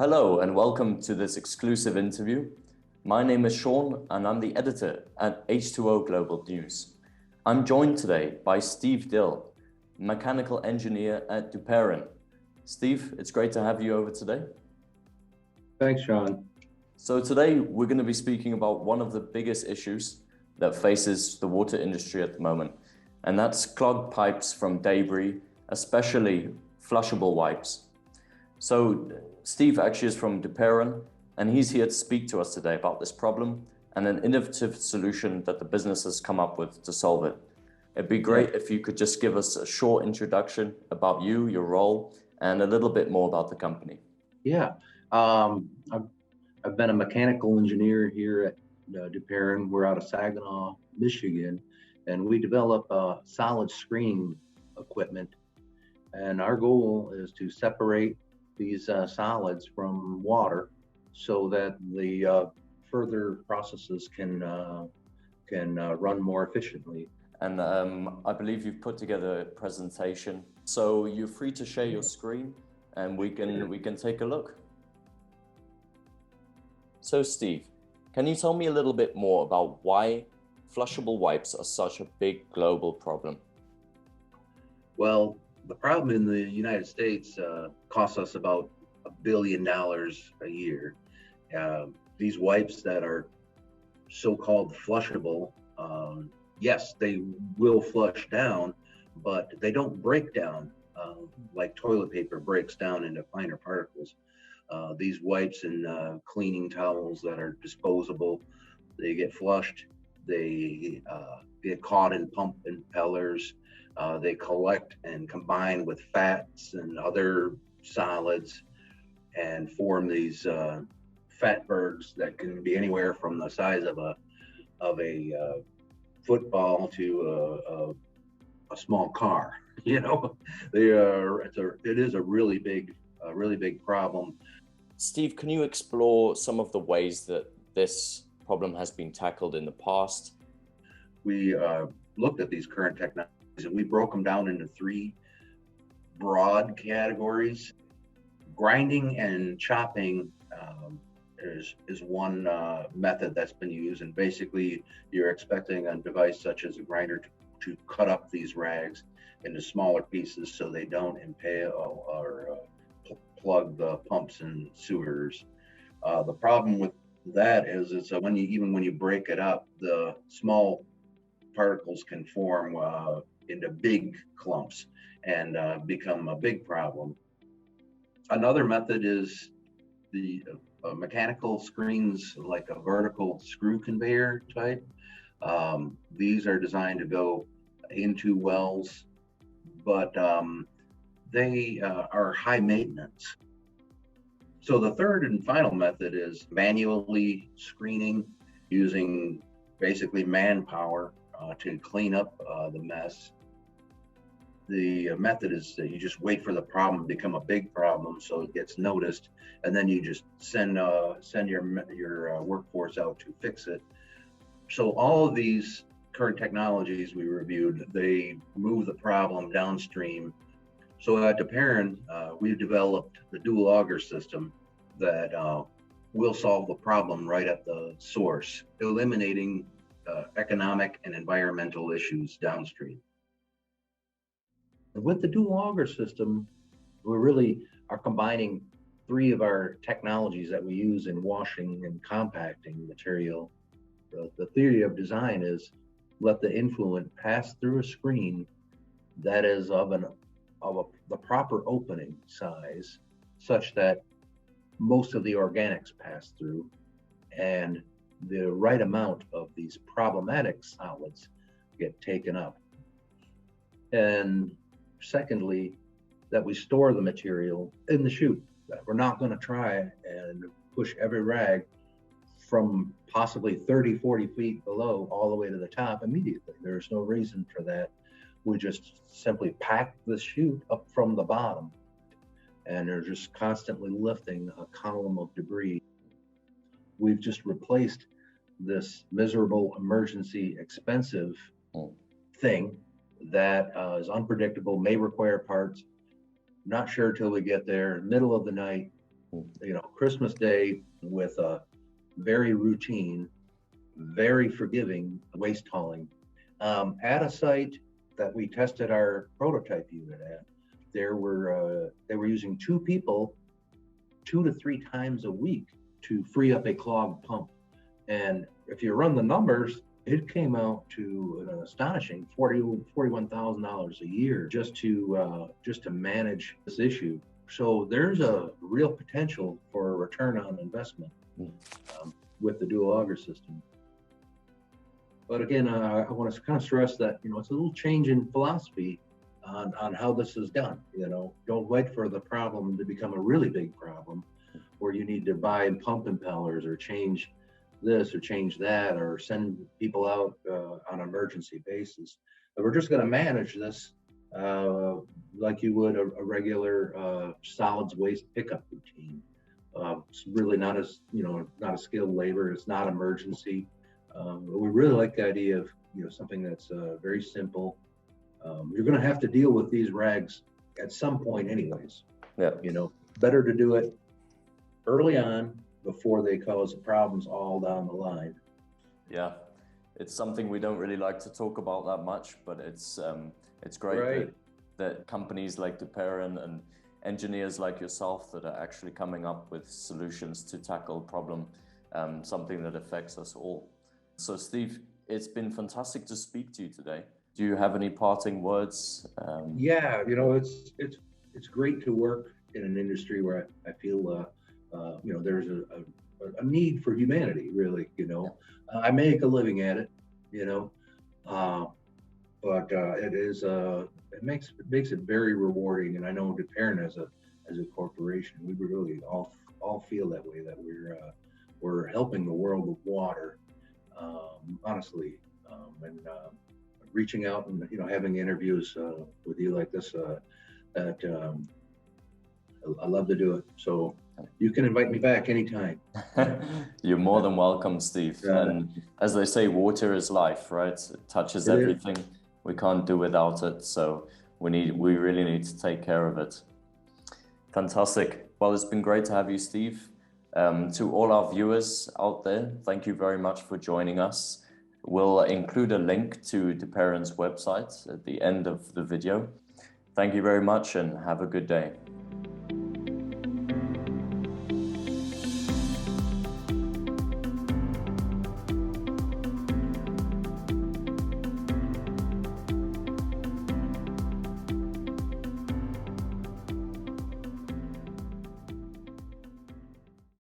Hello and welcome to this exclusive interview. My name is Sean and I'm the editor at H2O Global News. I'm joined today by Steve Dill, mechanical engineer at Duperon. Steve, it's great to have you over today. Thanks, Sean. So today we're going to be speaking about one of the biggest issues that faces the water industry at the moment, and that's clogged pipes from debris, especially flushable wipes. So Steve actually is from Duperon, and he's here to speak to us today about this problem and an innovative solution that the business has come up with to solve it. It'd be great if you could just give us a short introduction about you, your role, and a little bit more about the company. Yeah, I've been a mechanical engineer here at Duperon. We're out of Saginaw, Michigan, and we develop solid screening equipment. And our goal is to separate these solids from water so that the further processes can run more efficiently. And I believe you've put together a presentation, so you're free to share your screen and we can take a look. So Steve, can you tell me a little bit more about why flushable wipes are such a big global problem? Well, the problem in the United States costs us about $1 billion a year. These wipes that are so-called flushable, yes, they will flush down, but they don't break down like toilet paper breaks down into finer particles. These wipes and cleaning towels that are disposable, they get flushed, they get caught in pump impellers, they collect and combine with fats and other solids and form these fatbergs that can be anywhere from the size of a football to a small car. You know, it is a really big problem. Steve, can you explore some of the ways that this problem has been tackled in the past? We looked at these current technologies and we broke them down into three broad categories. Grinding and chopping is one method that's been used, and basically you're expecting a device such as a grinder to cut up these rags into smaller pieces so they don't impale or plug the pumps and sewers. The problem with that is when you break it up, the small particles can form into big clumps and become a big problem. Another method is the mechanical screens, like a vertical screw conveyor type. These are designed to go into wells, but they are high maintenance. So the third and final method is manually screening using basically manpower to clean up the mess. The method is that you just wait for the problem to become a big problem so it gets noticed, and then you just send your workforce out to fix it. So all of these current technologies we reviewed, they move the problem downstream. So at Duperon, we've developed the Dual Auger System that will solve the problem right at the source, eliminating economic and environmental issues downstream. With the Dual Auger System, we really are combining three of our technologies that we use in washing and compacting material. The theory of design is let the influent pass through a screen that is of the proper opening size, such that most of the organics pass through and the right amount of these problematic solids get taken up. And secondly, that we store the material in the chute, that we're not going to try and push every rag from possibly 30, 40 feet below all the way to the top immediately. There's no reason for that. We just simply pack the chute up from the bottom, and they're just constantly lifting a column of debris. We've just replaced this miserable, emergency, expensive thing that is unpredictable, may require parts, not sure till we get there, middle of the night, You know, Christmas Day with a very routine, very forgiving waste hauling. At a site that we tested our prototype unit at, they were using 2 people 2 to 3 times a week to free up a clogged pump. And if you run the numbers, it came out to an astonishing $41,000 a year just to manage this issue. So there's a real potential for a return on investment with the dual auger system. But again, I want to kind of stress that, you know, it's a little change in philosophy on how this is done. You know, don't wait for the problem to become a really big problem where you need to buy pump impellers or change this or change that or send people out on an emergency basis. But we're just going to manage this like you would a regular solids waste pickup routine. It's really not as, you know, not a skilled labor. It's not emergency. But we really like the idea of, you know, something that's very simple. You're going to have to deal with these rags at some point anyways. Yeah. You know, better to do it early on before they cause problems all down the line. Yeah, it's something we don't really like to talk about that much, but it's great Right. that companies like Duperon and engineers like yourself that are actually coming up with solutions to tackle a problem, something that affects us all. So Steve, it's been fantastic to speak to you today. Do you have any parting words? Yeah, you know, it's great to work in an industry where I feel you know, there's a need for humanity, really. You know, I make a living at it, you know, but it is it makes it very rewarding. And I know Duperon as a corporation, we really all feel that way, that we're helping the world with water, honestly, and reaching out and, you know, having interviews with you like this that I love to do it. So you can invite me back anytime. You're more than welcome, Steve. And as they say, water is life, right? It touches everything. We can't do without it. So we really need to take care of it. Fantastic. Well, it's been great to have you, Steve. To all our viewers out there, thank you very much for joining us. We'll include a link to Duperon's website at the end of the video. Thank you very much and have a good day.